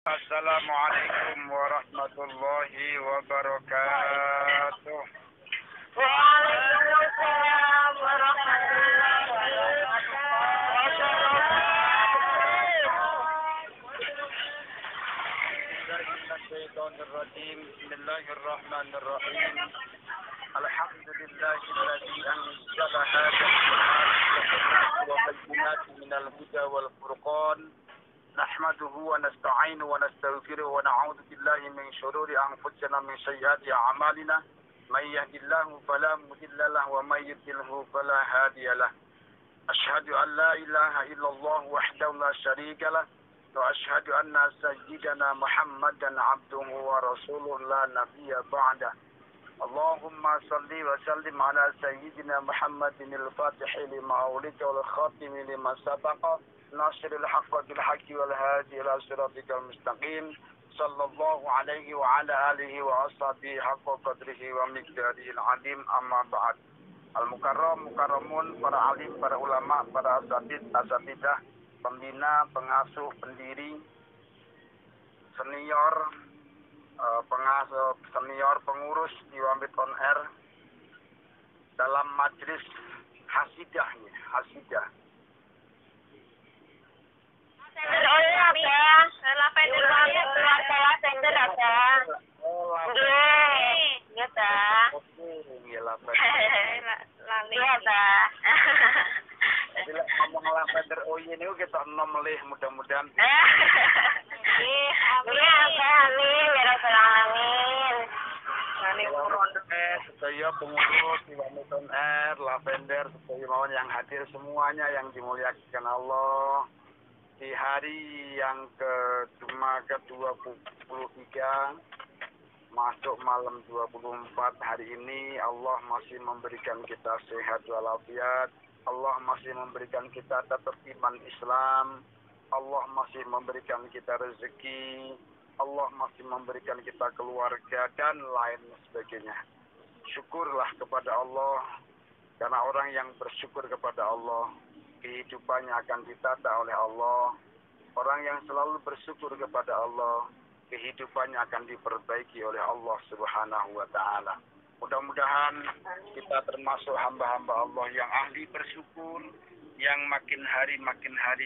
Assalamualaikum warahmatullahi wabarakatuh. Waalaikumsalam warahmatullahi wabarakatuh. Bismillahirrahmanirrahim. Alhamdulillahilladzi anzala hadzal Qur'ana wa bayyinatin minal huda wal furqan. Nahmaduhu wa nasta'inu wa nastaghfiruhu wa na'udzu billahi min shururi anfusina min sayyiati a'malina. May yahdihillahu fala mudilla lahu wa may yudlilhu fala hadiya lahu. Asyhadu an la ilaha illallah wahdahu la syarika lahu wa asyhadu anna sayyidana Muhammadan 'abduhu wa rasuluhu la nabiyya ba'da. Allahumma salli wa sallim ala sayyidina Muhammadin al-Fatihi lima ulika wal khatimi lima sabaqa. Nasiril haqqa bil haqqi wal hadi ila siratikal mustaqim. Sallallahu alaihi wa ala alihi wa ashabihi haqqa qadrihi wa miqdarihil azim. Amma ba'd. Al-mukarram, mukarramun, para alim, para ulama, para asatidah, pembina, pengasuh, pendiri, senior, pengasuh, senior, pengurus di Wambit On Air dalam majelis hasidahnya, hasidah. Lavender oil ada, lavender oil lavender ada. Nggih, ta. Nggih, lavender. Nggih, ta. Bila ngomong lavender oil ini kita melih mudah-mudahan. Nggih, amin, ya rabbal alamin. Saya pengurus di Wambit On Air, lavender, saya mohon yang hadir semuanya yang dimuliakan Allah. Di hari yang ke-23 masuk malam 24 hari ini Allah masih memberikan kita sehat walafiat. Allah masih memberikan kita tetap iman Islam. Allah masih memberikan kita rezeki. Allah masih memberikan kita keluarga dan lain sebagainya. Syukurlah kepada Allah, karena orang yang bersyukur kepada Allah kehidupannya akan ditata oleh Allah. Orang yang selalu bersyukur kepada Allah, kehidupannya akan diperbaiki oleh Allah Subhanahu wa ta'ala. Mudah-mudahan kita termasuk hamba-hamba Allah yang ahli bersyukur, yang makin hari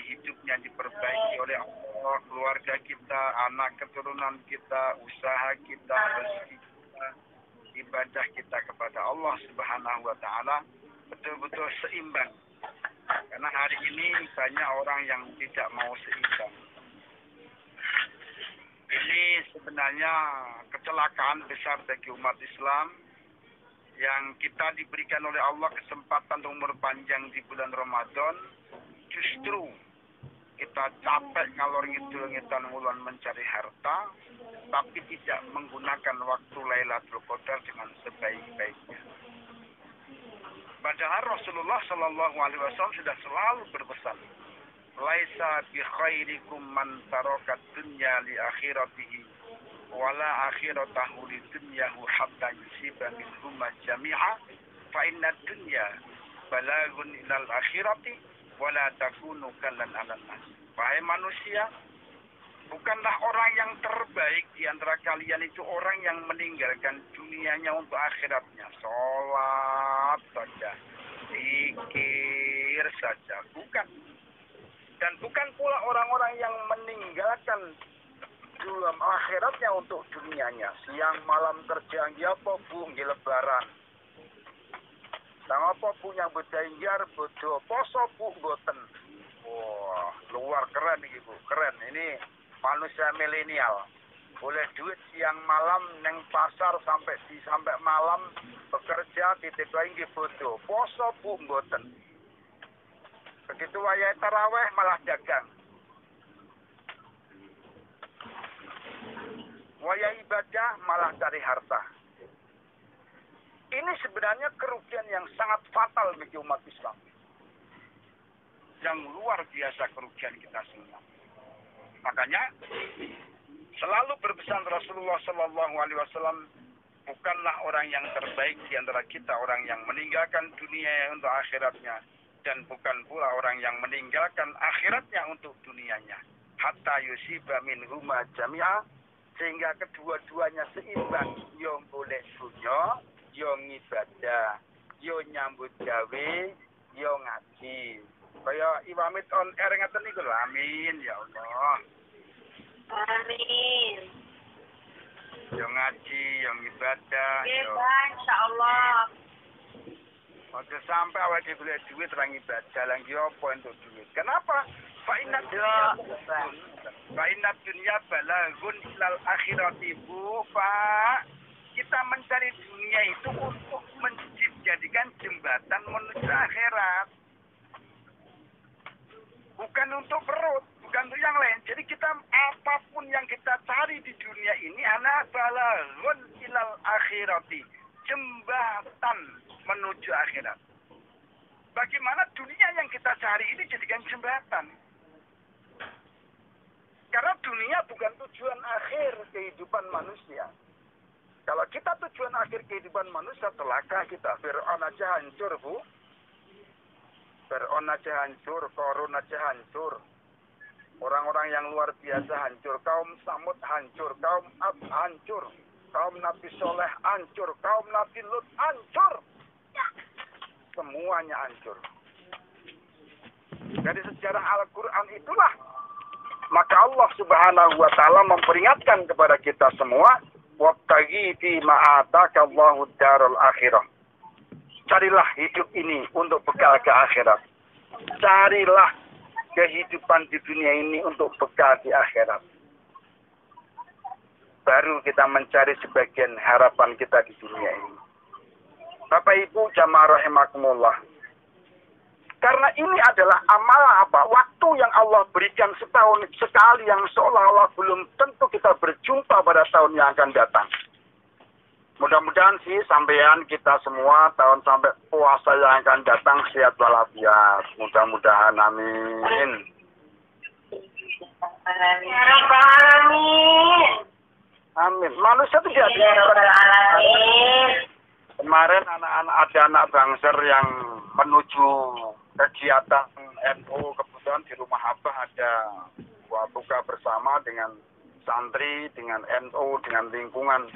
hidupnya diperbaiki oleh Allah, keluarga kita, anak keturunan kita, usaha kita, rezeki kita, ibadah kita kepada Allah Subhanahu wa ta'ala betul-betul seimbang. Karena hari ini banyak orang yang tidak mau seimbang. Ini sebenarnya kecelakaan besar bagi umat Islam yang kita diberikan oleh Allah kesempatan umur panjang di bulan Ramadan. Justru kita capek ngalor ngidul ngitan ngulon mencari harta, tapi tidak menggunakan waktu Lailatul Qadar dengan sebaik-baiknya. Padahal Rasulullah Shallallahu Alaihi Wasallam sudah selalu berpesan, laisa bi khairikum man tarakat dunya li akhiratihi wala akhiratahu li dunyahu hatta yusiba minhuma jami'a fa inna dunya balagun ilal akhirati wala takunu kallan alan nas. Wahai manusia, bukanlah orang yang terbaik di antara kalian itu orang yang meninggalkan dunianya untuk akhiratnya. Sholat saja, zikir saja. Bukan. Dan bukan pula orang-orang yang meninggalkan dalam akhiratnya untuk dunianya. Siang malam kerja, apa bu, lebaran. Sang apa bu yang berjanjar, bodoh, poso bu, boten. Wah, luar keren nih bu, keren. Ini manusia milenial. Boleh duit siang malam neng pasar sampai malam bekerja titip lagi bodoh. Poso bu mboten. Begitu wayah taraweh malah dagang. Wayah ibadah malah cari harta. Ini sebenarnya kerugian yang sangat fatal bagi umat Islam. Yang luar biasa kerugian kita semua. Makanya selalu berpesan Rasulullah Shallallahu Alaihi Wasallam, bukanlah orang yang terbaik di antara kita orang yang meninggalkan dunia untuk akhiratnya, dan bukan pula orang yang meninggalkan akhiratnya untuk dunianya. hatta yusiba minhuma jami'a, sehingga kedua-duanya seimbang, yo boleh dunya, yo ngibadah, yo nyambut gawe, yo ngaji. Kaya Iwamit on air ngeten niku lho. Amin ya Allah. Amin. Yo ngaji, yo ibadah, yo. Insyaallah. Ojo sampai awal dibeli duit terang ibadah lagi apa untuk duit. Kenapa? Fa'inat dunia balagun ilal akhirati bu, Pak. Kita mencari dunia itu untuk menjadikan jembatan menuju akhirat. Bukan untuk perut, bukan untuk yang lain. Jadi kita apapun yang kita cari di dunia ini ana balagun ilal akhirati, jembatan menuju akhirat. Bagaimana dunia yang kita cari ini jadikan jembatan? Karena dunia bukan tujuan akhir kehidupan manusia. Kalau kita tujuan akhir kehidupan manusia, celaka kita. Fir'aun aja hancur, Bu. Fir'aun aja hancur, Qarun aja hancur. Orang-orang yang luar biasa hancur. Kaum Samud hancur, kaum Ad hancur, kaum Nabi Soleh hancur, kaum Nabi Lut hancur. Semuanya hancur. Dari sejarah Al-Quran itulah maka Allah Subhanahu wa taala memperingatkan kepada kita semua, wabtaghi fi ma ataka Allahu darul akhirah. Carilah hidup ini untuk bekal ke akhirat. Carilah kehidupan di dunia ini untuk bekal di akhirat. Baru kita mencari sebagian harapan kita di dunia ini. Bapak Ibu jamaah rahimakumullah. Karena ini adalah amal apa? Waktu yang Allah berikan setahun sekali yang seolah-olah belum tentu kita berjumpa pada tahun yang akan datang. Mudah-mudahan sih sampean kita semua tahun sampai puasa yang akan datang sehat walafiat. Mudah-mudahan amin. Ya Rabbal Alamin. Amin. Manusia tidak Ya Rabbal Alamin. Kemarin ada anak bangser yang menuju kegiatan NU, kebetulan di rumah Abah ada buka bersama dengan santri, dengan NU, dengan lingkungan.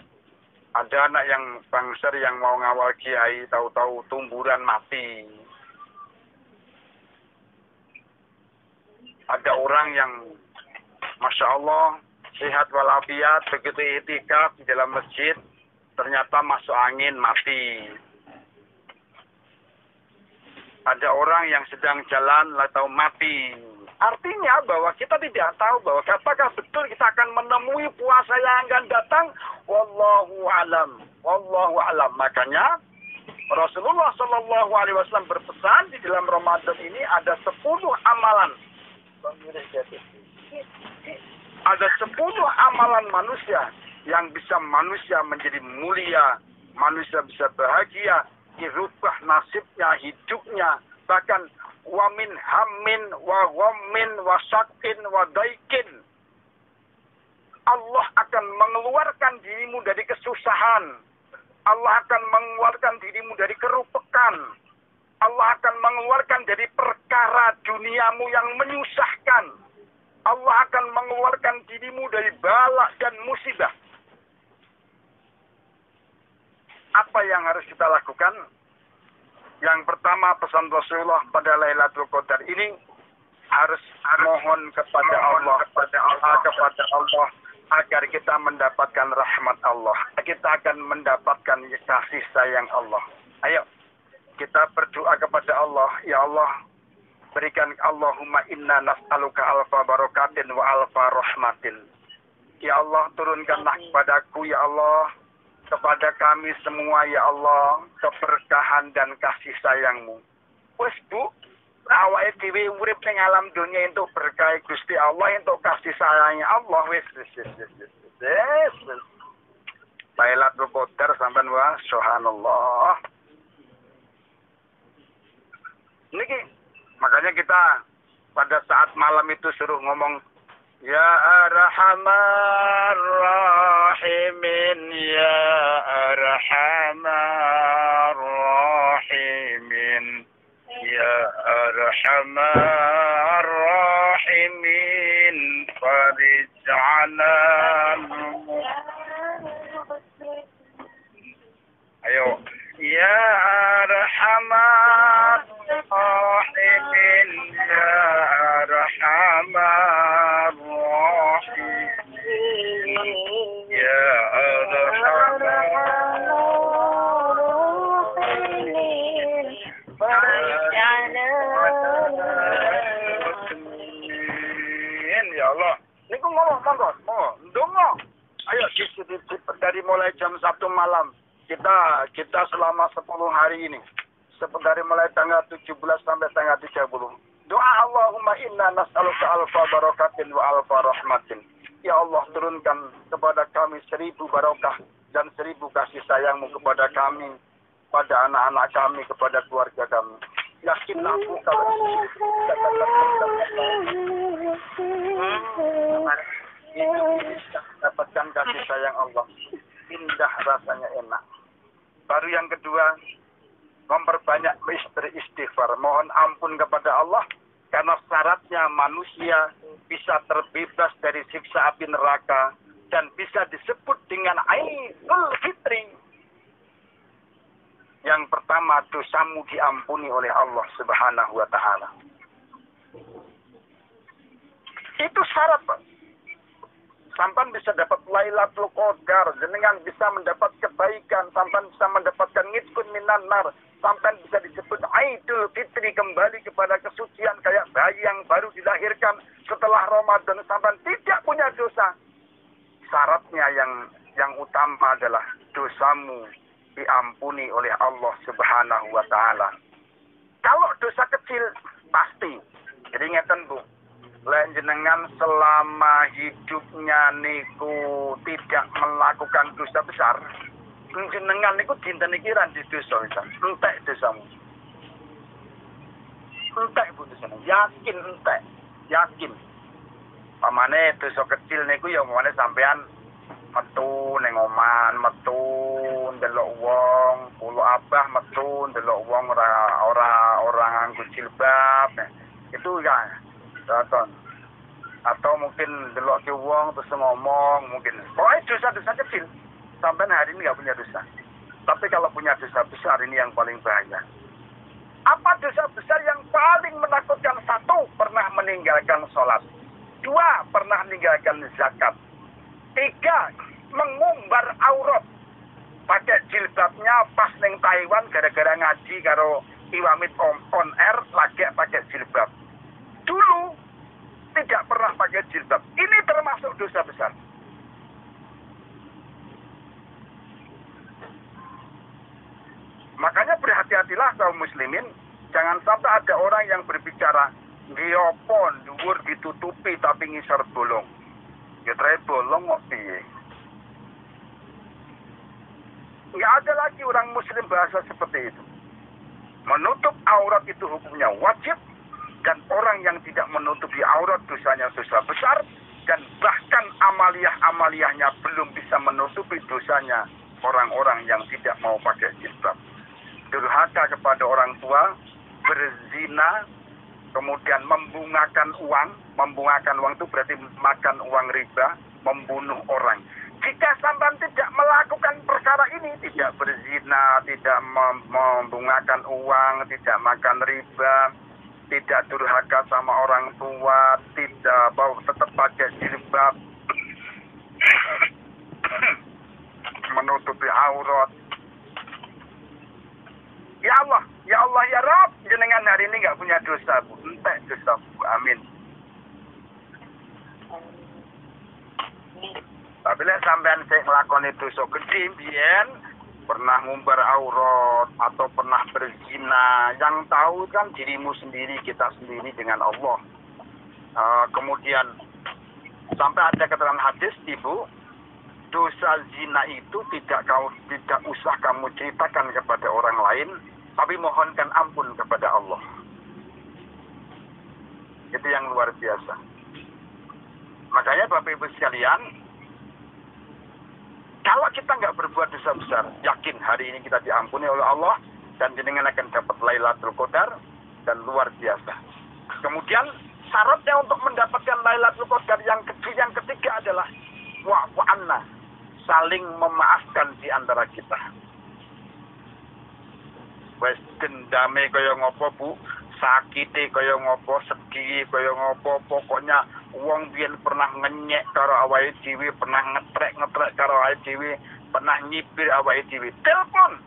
Ada anak yang bangser yang mau ngawal kiai, tahu-tahu tumburan mati. Ada orang yang Masya Allah sehat walafiat, begitu itikaf di dalam masjid, ternyata masuk angin mati. Ada orang yang sedang jalan atau mati. Artinya bahwa kita tidak tahu bahwa apakah betul kita akan menemui puasa yang akan datang. Wallahu alam. Wallahu alam. Makanya Rasulullah Shallallahu Alaihi Wasallam berpesan di dalam Ramadan ini ada 10 amalan. Ada 10 amalan manusia yang bisa manusia menjadi mulia, manusia bisa bahagia, dirubah nasibnya, hidupnya, bahkan wamin hammin wa ghammin wa syakin wa daikin. Allah akan mengeluarkan dirimu dari kesusahan. Allah akan mengeluarkan dirimu dari kerupekan. Allah akan mengeluarkan dari perkara duniamu yang menyusahkan. Allah akan mengeluarkan dirimu dari bala dan musibah. Apa yang harus kita lakukan? Yang pertama, pesan Rasulullah pada Lailatul Qadar ini harus mohon kepada Allah agar kita mendapatkan rahmat Allah. Kita akan mendapatkan kasih sayang Allah. Ayo kita berdoa kepada Allah. Ya Allah, berikan Allahumma inna nas'aluka alfa barakatin wa alfa rahmatin. Ya Allah, turunkanlah kepadaku ya Allah, kepada kami semua ya Allah, keberkahan dan kasih sayang-Mu. Wes Bu, awake dhewe urip ning alam dunia untuk berkah Gusti Allah, untuk kasih sayangnya Allah. Wes. Lailatul Qadar sampean wa subhanallah. Niki makanya kita pada saat malam itu suruh ngomong Ya Arhamar Rahimin, Ya Arhamar Rahimin, Ya Arhamar Rahimin, dari mulai jam 1 malam. Kita selama 10 hari ini. Dari mulai tanggal 17 sampai tanggal 30. Doa Allahumma inna nas'aluka alfa barakatin wa alfa rahmatin. Ya Allah, turunkan kepada kami 1000 barokah dan 1000 kasih sayangmu kepada kami, pada anak-anak kami, kepada keluarga kami. Yakin aku kalau itu bisa dapatkan kasih sayang Allah. Indah rasanya, enak. Baru yang kedua, memperbanyak istighfar. Mohon ampun kepada Allah. Karena syaratnya manusia bisa terbebas dari siksa api neraka. Dan bisa disebut dengan Aidul Fitri. Yang pertama, dosamu diampuni oleh Allah Subhanahu wa Ta'ala. Itu syarat, Pak. Sampan bisa dapat Lailatul Qadar, jenengan bisa mendapat kebaikan, sampan bisa mendapatkan ngitqun minan nar, sampan bisa disebut Aidul Fitri, kembali kepada kesucian kayak bayi yang baru dilahirkan setelah Ramadan, sampan tidak punya dosa. Syaratnya yang utama adalah dosamu diampuni oleh Allah Subhanahu wa Ta'ala. Kalau dosa kecil, pasti. Jadi ngeten, Bu. Lain jenengan selama hidupnya niku tidak melakukan dosa besar, jenengan niku dinten iki ra di dosa bisa. Entek dosamu. Entek Bu dosane. Yakin entek. Yakin. Pamane dosa kecil niku ya umane sampean metu ning oman, metu ndelok wong, pulo abah metu ndelok wong ora nganggo jilbab. Itu ya Tonton. Atau mungkin delok ke wong terus ngomong mungkin. Pokoknya dosa-dosa kecil. Sampai hari ini nggak punya dosa. Tapi kalau punya dosa besar ini yang paling bahaya. Apa dosa besar yang paling menakutkan? 1, pernah meninggalkan sholat. 2, pernah meninggalkan zakat. 3, mengumbar aurat. Pakai jilbabnya pas neng Taiwan gara-gara ngaji karo Iwamit on air lagi pakai jilbab. Dulu tidak pernah pakai jilbab. Ini termasuk dosa besar. Makanya berhati-hatilah kaum muslimin. Jangan sampai ada orang yang berbicara diopon, dhuwur ditutupi tapi ngisor bolong. Ya trai bolong kok piye? Nggak ada lagi orang muslim bahasa seperti itu. Menutup aurat itu hukumnya wajib. Dan orang yang tidak menutupi aurat dosanya dosa besar. Dan bahkan amaliyah-amaliyahnya belum bisa menutupi dosanya orang-orang yang tidak mau pakai jilbab. Durhaka kepada orang tua, berzina, kemudian membungakan uang. Membungakan uang itu berarti makan uang riba, membunuh orang. Jika sampai tidak melakukan perkara ini, tidak berzina, tidak membungakan uang, tidak makan riba, tidak durhaka sama orang tua, tidak tetap pakai jilbab, menutupi aurat. Ya Allah, ya Rabb, jenengan hari ini nggak punya dosa, Bu. Entek dosa, Bu. Amin. Tapi lek sampean sing nglakoni dosa gedhe biyen pernah ngumbar aurat atau pernah berzina, yang tahu kan dirimu sendiri, kita sendiri dengan Allah. Kemudian sampai ada keterangan hadis, Ibu, dosa zina itu tidak usah kamu ceritakan kepada orang lain, tapi mohonkan ampun kepada Allah. Itu yang luar biasa. Makanya Bapak Ibu sekalian, kalau kita nggak berbuat dosa besar, yakin hari ini kita diampuni oleh Allah dan jenengan akan dapat Lailatul Qadar dan luar biasa. Kemudian syaratnya untuk mendapatkan Lailatul Qadar yang ketiga adalah wa'fu anna, saling memaafkan di antara kita. Wes dendame kaya ngopo, Bu? Sakite kaya ngopo, sedih kaya ngopo, pokoknya wong biyen pernah ngenyek karo awake dhewe, pernah ngetrek karo awake dhewe, pernah nyipir awake dhewe. Telepon,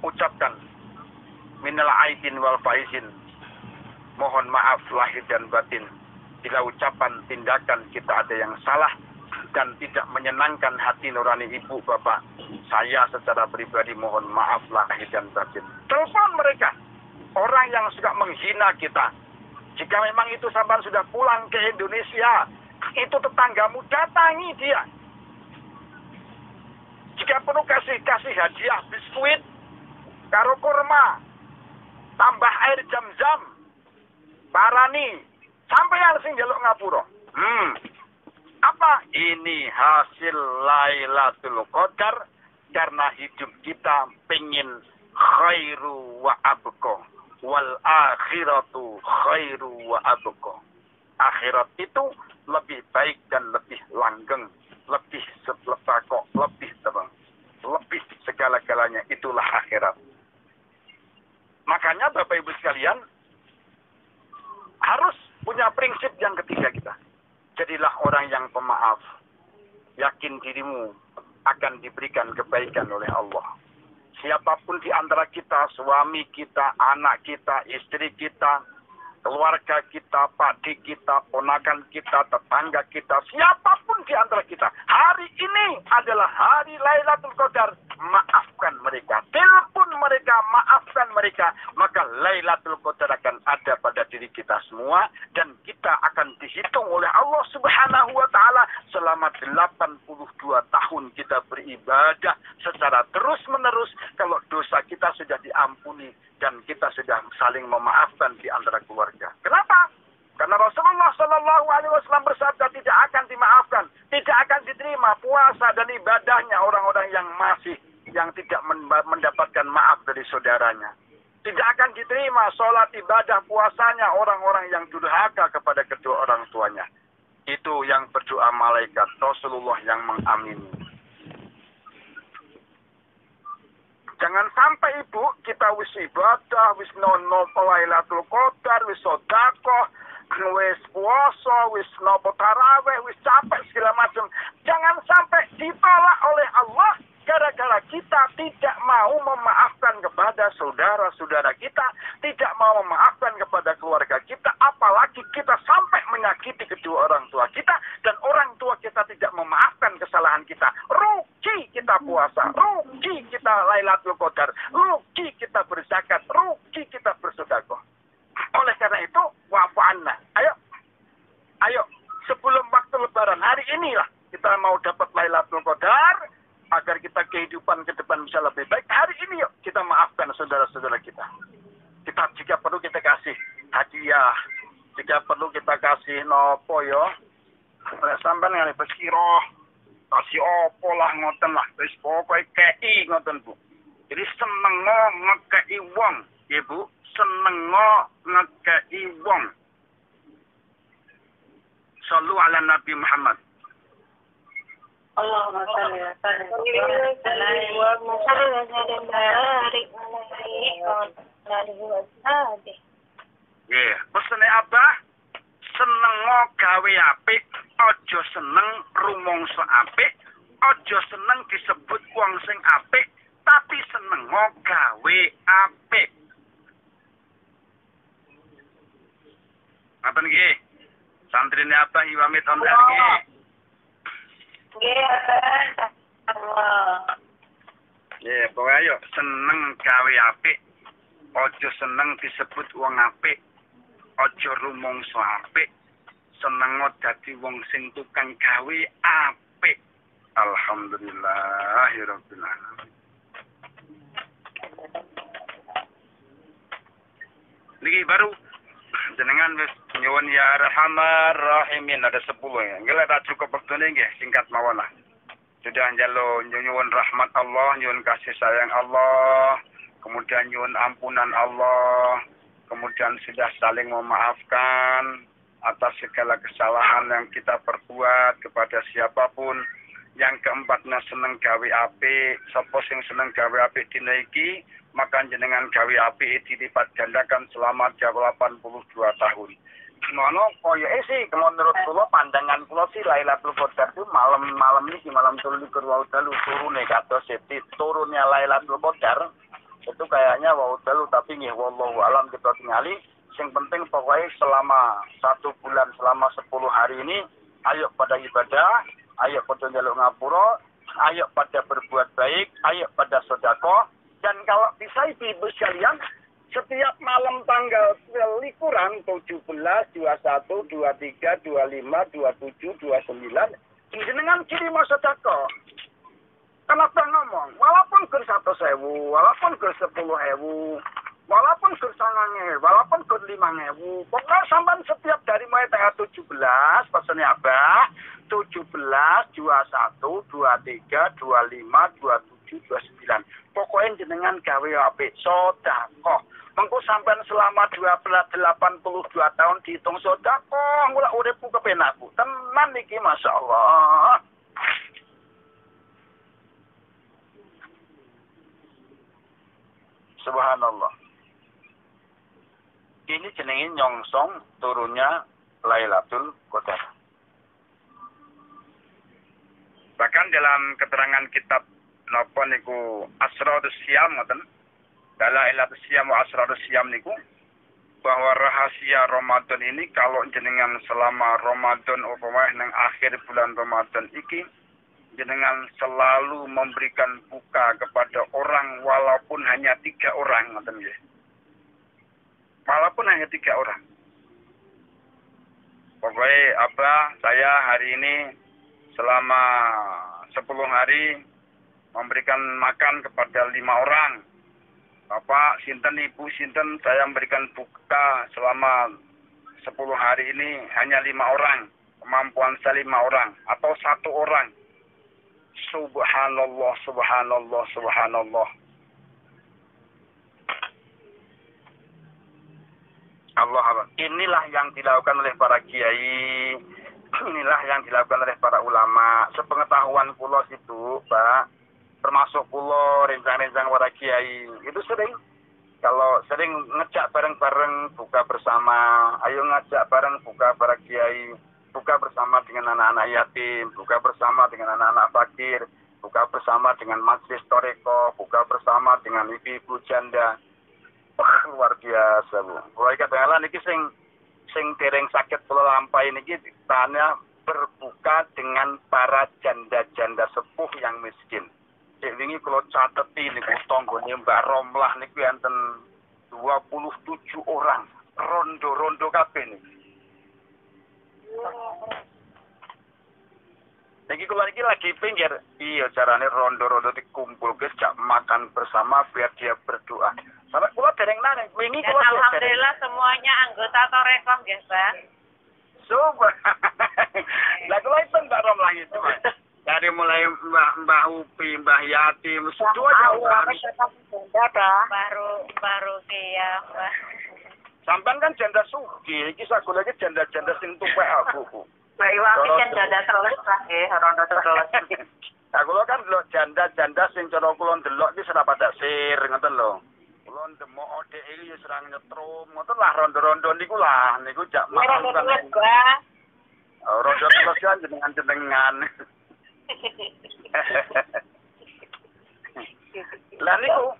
ucapkan minal aidin wal faizin, mohon maaf lahir dan batin bila ucapan tindakan kita ada yang salah, dan tidak menyenangkan hati nurani ibu bapak, saya secara pribadi mohon maaf lahir dan batin. Telepon mereka, orang yang suka menghina kita. Jika memang itu sampai sudah pulang ke Indonesia, itu tetanggamu, datangi dia. Jika perlu kasih hadiah biskuit, karo kurma, tambah air jam-jam, parani, sampai yang sing jaluk ngapura. Apa? Ini hasil Lailatul Qadar karena hidup kita pengen khairu wa abqa. Wal akhiratu khairu wa abqa. Akhirat itu lebih baik dan lebih langgeng, lebih lebakok, lebih terang, lebih segala-galanya. Itulah akhirat. Makanya Bapak Ibu sekalian harus punya prinsip yang ketiga kita. Jadilah orang yang pemaaf. Yakin dirimu akan diberikan kebaikan oleh Allah. Siapapun di antara kita, suami kita, anak kita, istri kita, keluarga kita, pakde kita, ponakan kita, tetangga kita, siapapun di antara kita, hari ini adalah hari Lailatul Qadar. Maafkan mereka, telepon mereka, maafkan mereka, maka Lailatul Qadar akan ada pada diri kita semua dan kita akan dihitung oleh Allah Subhanahu wa taala selama 82 tahun kita beribadah secara terus-menerus kalau dosa kita sudah diampuni dan kita sudah saling memaafkan di antara keluarga. Kenapa? Karena Rasulullah Shallallahu Alaihi Wasallam bersabda tidak akan dimaafkan, tidak akan diterima puasa dan ibadahnya orang-orang yang tidak mendapatkan maaf dari saudaranya. Tidak akan diterima sholat ibadah puasanya orang-orang yang durhaka kepada kedua orang tuanya. Itu yang berdoa malaikat, Rasulullah yang mengamini. Jangan sampai ibu kita wis ibadah, wis nono Lailatul Qadar, wis sedekah, wis puasa, wis nopo tarawih, wis capek segala macam. Jangan sampai ditolak oleh Allah gara-gara kita tidak mau memaafkan kepada saudara-saudara kita, tidak mau memaafkan kepada keluarga kita, apalagi kita sampai menyakiti kedua orang tua kita dan orang tua kita tidak memaafkan kesalahan kita. Rugi kita puasa, rugi kita Lailatul Qadar, rugi kita berzakat, rugi kita bersedekah. Oleh karena itu, wa'fu anna. Ayo, sebelum waktu lebaran hari inilah kita mau dapat Lailatul Qadar agar kita kehidupan ke depan bisa lebih baik. Hari ini yuk kita maafkan saudara-saudara kita. Jika perlu kita kasih hadiah, jika perlu kita kasih nopo yo. Sampai ngene pekiro kasih opo lah ngoten lah. Wis pokoke kei ngoten Bu. Jadi seneng ngekei wong, ya Bu. Seneng ngekei wong. Shallu ala Nabi Muhammad. Allahumma shalli wa sallim. Ya, pesene apa? Seneng gawe apik, aja seneng rumangsa apik, aja seneng disebut wong sing apik, tapi seneng gawe apik. Apa nggih? Santrine apa Iwamit Omdar nggih? Ya, pokoknya ayo seneng gawe apik, ojo seneng disebut wong apik, ojo rumangsa apik, seneng dadi wong sing tukang gawe apik. Alhamdulillahirabbil alamin. Niki baru jenengan wis nyuwun ya Arhamar Rahimin ada 10 ya. Nggih tak cukup wektune nggih singkat mawon lah. Sudah njaluk nyuwun rahmat Allah, nyuwun kasih sayang Allah, kemudian nyuwun ampunan Allah, kemudian sudah saling memaafkan atas segala kesalahan yang kita perbuat kepada siapapun. Yang keempatnya seneng gawe apik, sapa sing seneng gawe apik dina iki, maka jenengan gawe apik dilipat gandakan selama 82 tahun. Ngono koyo sih kalau menurut kula pandangan kula sih Lailatul Qadar itu malam niki malam 23 dalu turune kados seti turunnya Lailatul Qadar itu kayaknya dalu tapi nggih wallahu alam kita tingali. Yang penting pokoknya selama 1 bulan selama 10 hari ini ayo pada ibadah, ayo pada njaluk ngapura, ayo pada berbuat baik, ayo pada sedekah. Dan kalau bisa ibu-ibu sekalian, setiap malam tanggal likuran 17, 21, 23, 25, 27, 29, jenengan kirim sedekah. Kenapa ngomong? Walaupun gur 1.000, walaupun gur 10.000, walaupun gur 9.000, walaupun gur 5.000, pokoknya sampai setiap dari mulai tanggal 17, pesannya Abah, 17, 21, 23, 25, 27, 29. Pokoknya jenengan gawe apik sedekah. Mengko sampean selama 82 tahun dihitung sedekah, mulai uripku kepenakku. Tenan iki masyaallah. Subhanallah. Ini jenenge nyongsong turunnya Lailatul Qadar. Bahkan dalam keterangan kitab napa niku Asrarus Syam ngoten. Lailatul Syam wa Asrarus Syam niku bahwa rahasia Ramadan ini kalau jenengan selama Ramadan upamanya nang akhir bulan Ramadan iki jenengan selalu memberikan buka kepada orang walaupun hanya 3 orang, ngoten nggih. Walaupun hanya 3 orang. Pokoknya saya hari ini selama 10 hari memberikan makan kepada 5 orang. Bapak, sinten, ibu, sinten, saya memberikan buka selama 10 hari ini hanya 5 orang. Kemampuan saya 5 orang atau 1 orang. Subhanallah, subhanallah, subhanallah. Allah. Inilah yang dilakukan oleh para kiai. Inilah yang dilakukan oleh para ulama. Sepengetahuan kula situ, Pak, termasuk kula rencang-rencang para kiai. Itu sering. Kalau sering ngejak bareng-bareng buka bersama, ayo ngajak bareng buka para kiai. Buka bersama dengan anak-anak yatim, buka bersama dengan anak-anak fakir, buka bersama dengan majelis toreko, buka bersama dengan ibu-ibu janda. Wah, luar biasa, Bu. Mulai kadang-kadang niki sing dereng sakit kula lampahi niki tanya berbuka dengan para janda-janda sepuh yang miskin. Dek wingi kula cateti niku tanggane Mbak Romlah niku enten 27 orang. Rondo-rondo kabeh niki. Niki kula iki lagi pinggir. Iya carane rondo-rondo dikumpul guys, jak makan bersama biar dia berdoa. Sampai kula dereng nane wingi kula alhamdulillah semuanya anggota toreko nggih, Bang. Coba. Lah kula itu Mbak Rom lagi itu. Dari mulai Mbak Upi, Mbah Yatim, semua baru ya, Mbak. Sampai kan janda sugi, iki sagoleke janda-janda sing tuwek aku. Mbak Iwami kan janda terus lah nggih, rondo terus. Nah, kula kan delok janda-janda sing cara kula ndelok iki ora pada sir, ngoten lho. Kula ndemok odek iki ya serang nyetrum, ngoten lah rondo-rondo niku lah, niku jak makan kan. Rondo terus kan jenengan-jenengan. Lah niku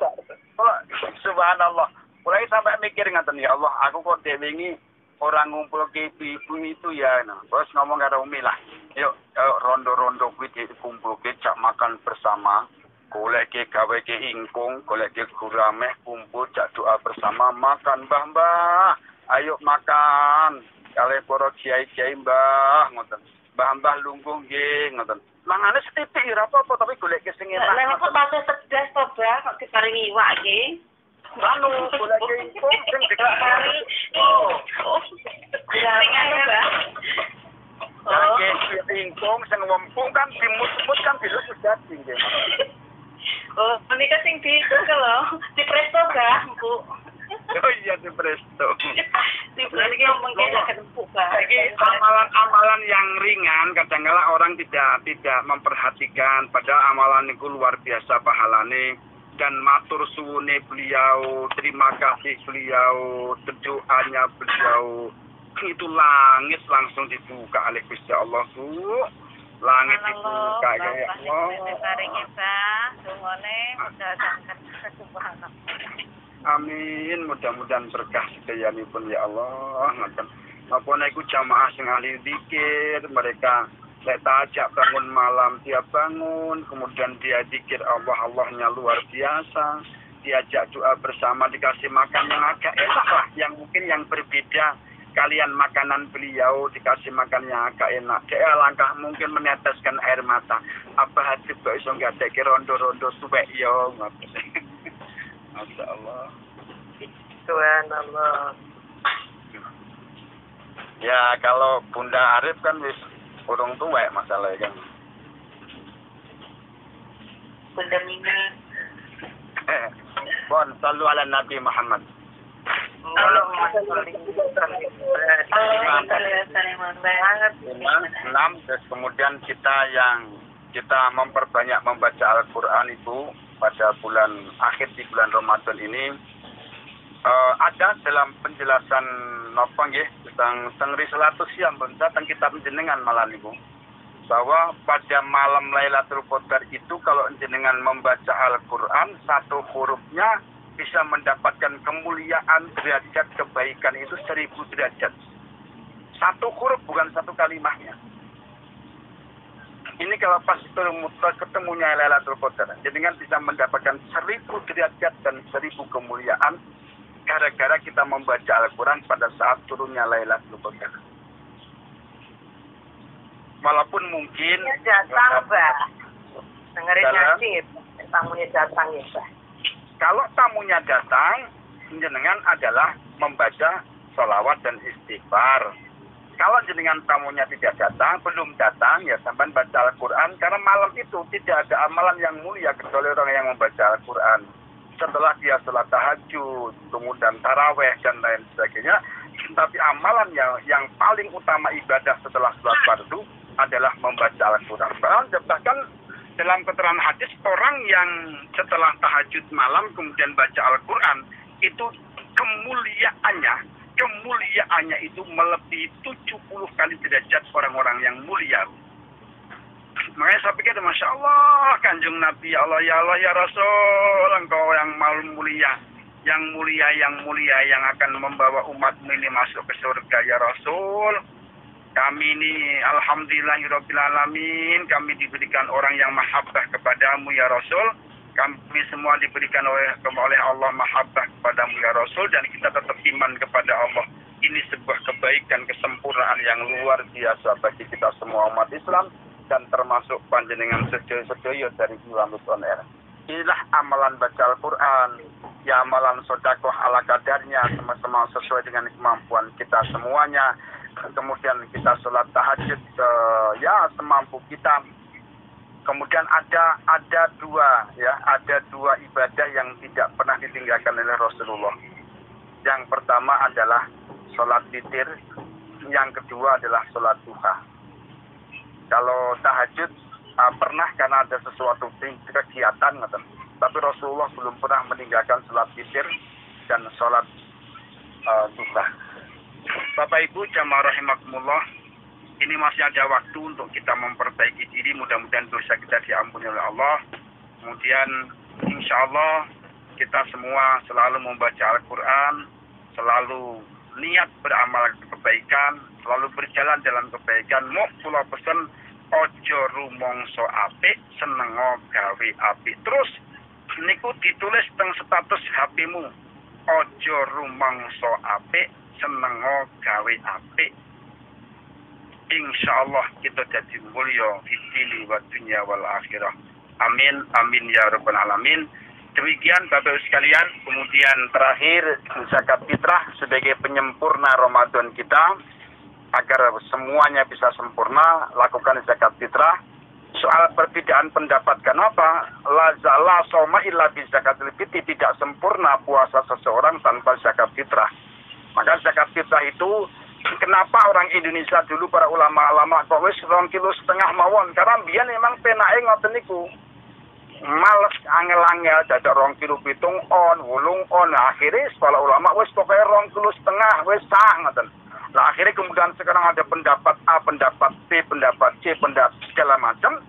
subhanallah. Mulai sampai mikir ngaten ya Allah, aku kok dewengi orang ngumpul ke ibu itu ya. Nah, terus ngomong karo Umi lah. Yuk rondo-rondo kuwi dikumpul ke cak makan bersama. Golek ke gawe ke ingkung, golek ke gurameh kumpul cak doa bersama makan Mbah. Ayo makan. Kale para kiai-kiai Mbah ngoten. Mbah lungguh nggih ngoten. Mangane setitik ora apa-apa tapi golek ke sing enak. Lah kok pate tegas to, Mbah, kok diparingi iwak iki. Anu, boleh ingkung sing dikari. Ingkung sing wempung kan dimut-mut kan dilus dadi nggih. Oh, menika sing di lho, di presto Mbah, Bu. Oh iya di presto. Di bulan iki mungkin akan buka. Iki amalan-amalan yang ringan kadang-kala orang tidak memperhatikan padahal amalan niku luar biasa pahalane. Dan matur suwune beliau, terima kasih beliau, doanya beliau, itu langit langsung dibuka oleh Gusti Allah, Bu. Langit dibuka ya Allah. Amin, mudah-mudahan berkah sedayanipun ya Allah. Napa niku jamaah sing ahli zikir, mereka Kita ajak bangun malam, dia bangun, kemudian dia zikir Allahnya luar biasa, diajak doa bersama, dikasih makan yang agak enak lah, yang mungkin yang berbeda. Kalian makanan beliau dikasih makan yang agak enak. Dia langkah mungkin meneteskan air mata. Apa hati kok iso nggak ada rondo-rondo tuwek yo. Masya Allah. Subhanallah. Ya kalau Bunda Arif kan wis urung tuwek masalahnya kan. Bunda Mina. Bon, sallu ala Nabi Muhammad. Enam, terus kemudian kita memperbanyak membaca Al-Quran itu pada bulan akhir di bulan Ramadan ini. Ada dalam penjelasan napa nggih tentang Risalatus Syam tentang kitab jenengan malam Ibu, bahwa pada malam Lailatul Qadar itu kalau jenengan membaca Al-Quran satu hurufnya bisa mendapatkan kemuliaan derajat kebaikan itu 1000 derajat. Satu huruf bukan satu kalimatnya. Ini kalau pas ketemunya Lailatul Qadar, jenengan bisa mendapatkan 1000 derajat dan 1000 kemuliaan gara-gara kita membaca Al-Quran pada saat turunnya Lailatul Qadar. Walaupun mungkin datang, Mbak. Dengerin ngaji, tamunya datang ya, Mbak. Kalau tamunya datang, jenengan adalah membaca sholawat dan istighfar. Kalau jenengan tamunya tidak datang, belum datang, ya sampai baca Al-Quran. Karena malam itu tidak ada amalan yang mulia kecuali orang yang membaca Al-Quran. Setelah dia sholat tahajud, kemudian taraweh dan lain sebagainya. Tapi amalan yang paling utama ibadah setelah sholat fardu adalah membaca Al-Quran. Bahkan dalam keterangan hadis, orang yang setelah tahajud malam kemudian baca Al-Quran, itu kemuliaannya itu melebihi 70 kali derajat orang-orang yang mulia. Makanya saya pikir, Masya Allah, Kanjeng Nabi, ya Allah, ya Rasul, engkau yang mulia, yang akan membawa umatmu ini masuk ke surga, ya Rasul. Kami ini alhamdulillahirrabbilalamin, kami diberikan orang yang mahabbah kepadamu ya Rasul. Kami semua diberikan oleh Allah mahabbah kepadamu ya Rasul, dan kita tetap iman kepada Allah. Ini sebuah kebaikan, kesempurnaan yang luar biasa bagi kita semua umat Islam, dan termasuk panjenengan sedaya dari Iwan Lutoner. Inilah amalan baca Al-Quran, ya amalan sodakoh ala kadarnya, sama-sama sesuai dengan kemampuan kita semuanya. Kemudian kita sholat tahajud ya semampu kita. Kemudian ada dua ibadah yang tidak pernah ditinggalkan oleh Rasulullah. Yang pertama adalah sholat witir, yang kedua adalah sholat duha. Kalau tahajud pernah karena ada sesuatu kegiatan, tapi Rasulullah belum pernah meninggalkan sholat witir dan sholat duha. Bapak Ibu jamaah rahimakumullah, ini masih ada waktu untuk kita memperbaiki diri, mudah-mudahan dosa kita diampuni oleh Allah. Kemudian insya Allah kita semua selalu membaca Al-Quran, selalu niat beramal kebaikan, selalu berjalan dalam kebaikan. Mau kula pesen ojo rumongso apik, senengo gawe apik. Terus niku ditulis teng status HP-mu, ojo rumongso apik, senengo gawe apik. Insyaallah kita jadi mulia di dini wa dunya wal akhirah. Amin amin ya rabbal alamin. Demikian Bapak Ibu sekalian, kemudian terakhir zakat fitrah sebagai penyempurna Ramadan kita, agar semuanya bisa sempurna, lakukan zakat fitrah. Soal perbedaan pendapat, kenapa la soma illa bi zakatil fitri, tidak sempurna puasa seseorang tanpa zakat fitrah. Maka zakat fitrah itu, kenapa orang Indonesia dulu para ulama-ulama kok wis 2,5 kilo mawon, karena biyen memang penake ngoten niku. Males angel-angel dadak 2,7 kilo on, 8 on. Nah, akhirnya para ulama wis pokoke 2,5 kilo wis sah ngoten. Nah, akhirnya kemudian sekarang ada pendapat A, pendapat B, pendapat C, pendapat segala macam,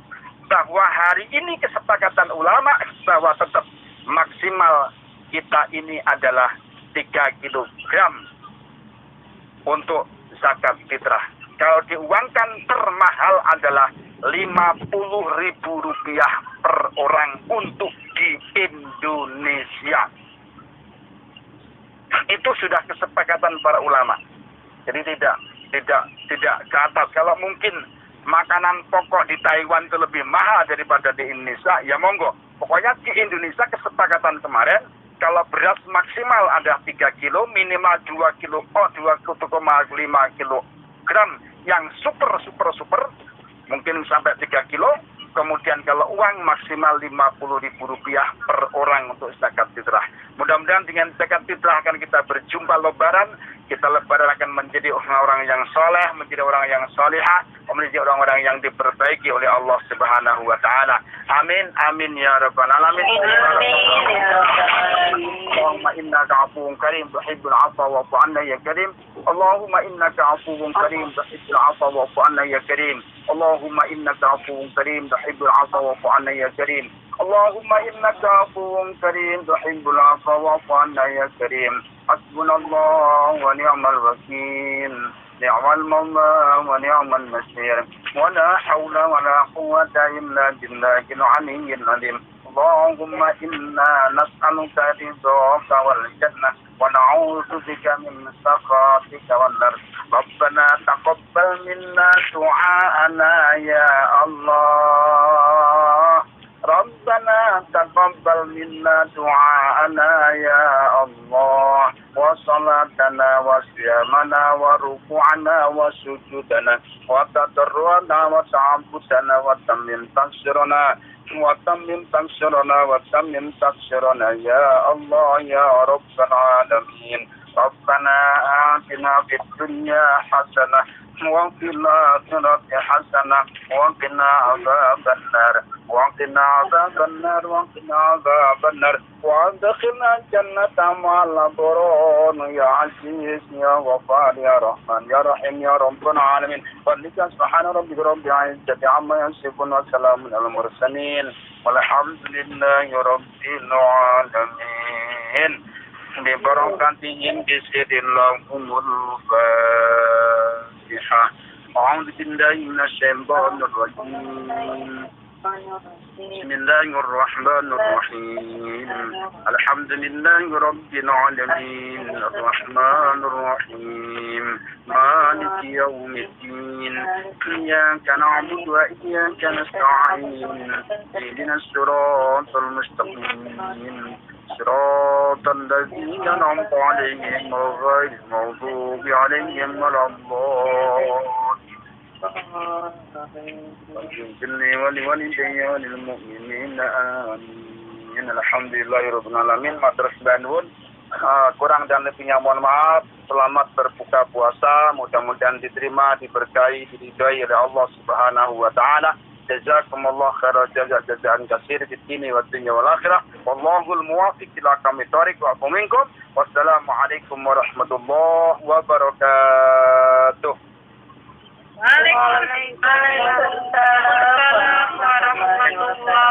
bahwa hari ini kesepakatan ulama bahwa tetap maksimal kita ini adalah 3 kilogram untuk zakat fitrah. Kalau diuangkan termahal adalah Rp50.000 per orang untuk di Indonesia. Itu sudah kesepakatan para ulama. Jadi tidak ke atas. Kalau mungkin makanan pokok di Taiwan itu lebih mahal daripada di Indonesia, ya monggo. Pokoknya di Indonesia kesepakatan kemarin, kalau beras maksimal ada 3 kilo, minimal 2 kilo, 2,5 kilogram yang super, mungkin sampai 3 kilo. Kemudian kalau uang maksimal Rp50.000 per orang untuk zakat fitrah. Mudah-mudahan dengan zakat fitrah akan kita berjumpa lebaran. Kita lebaran akan menjadi orang-orang yang soleh, menjadi orang yang solihah, menjadi orang-orang yang diperbaiki oleh Allah Subhanahu wa Ta'ala. Amin, amin ya rabbal alamin. Allahumma innaka afuwun karim tuhibbul afwa wa'fu anna ya karim. Allahumma innaka afuwun karim tuhibbul afwa wa'fu anna ya karim. Allahumma innaka afuwun karim tuhibbul afwa wa'fu anna ya karim. Allahumma innaka afuwun karim tuhibbul afwa wa'fu anna ya karim. Hasbunallah wa ni'mal wakil. Ni'mal mawla wa ni'mal nasir. Wa la hawla wa la quwwata illa billahil aliyyil azim. Allahumma inna nas'aluka ridhaka wal jannah wa na'udzu bika min sakhatika wan nar. Rabbana taqabbal minna du'aana ya Allah. Rabbana taqabbal minna du'aana ya Allah. Wa salatana wa siyamana wa ruku'ana wa sujudana wa tadarruana wa ta'abudana wa tamim tansirana wa tamim tansirana ya Allah ya Rabbal alamin. Rabbana atina fid dunya hasanah wa fil akhirati hasanah wa qina adzaban nar wa qina adzaban nar wa adkhilna jannata ma'al abrar ya aziz ya ghafar ya rahman ya rahim ya rabbal alamin. Subhana rabbika rabbil izzati amma yasifun wa salamun alal mursalin walhamdulillahi rabbil alamin. ببركاتهم بسر اللهم الفاتحة. أعوذ بالله من الشيطان الرجيم. بسم الله الرحمن الرحيم. الحمد لله رب العالمين الرحمن الرحيم مالك يوم الدين إياك نعبد وإياك نستعين اهدنا الصراط المستقيم صراط الذين أنعمت عليهم غير المغضوب عليهم ولا الضالين ولوالدي وللمؤمنين آمين. Alhamdulillahirabbil alamin. Matur nuwun. Kurang dan lebihnya mohon maaf. Selamat berbuka puasa. Mudah-mudahan diterima, diberkahi, diridhai oleh Allah Subhanahu wa Ta'ala. Jazakumullah khairan jazaan katsir fid dini wad dunya wal akhirah. Wallahul muwaffiq ila aqwamit thoriq wa minkum. Wassalamualaikum warahmatullahi wabarakatuh. Waalaikumsalam warahmatullahi wabarakatuh.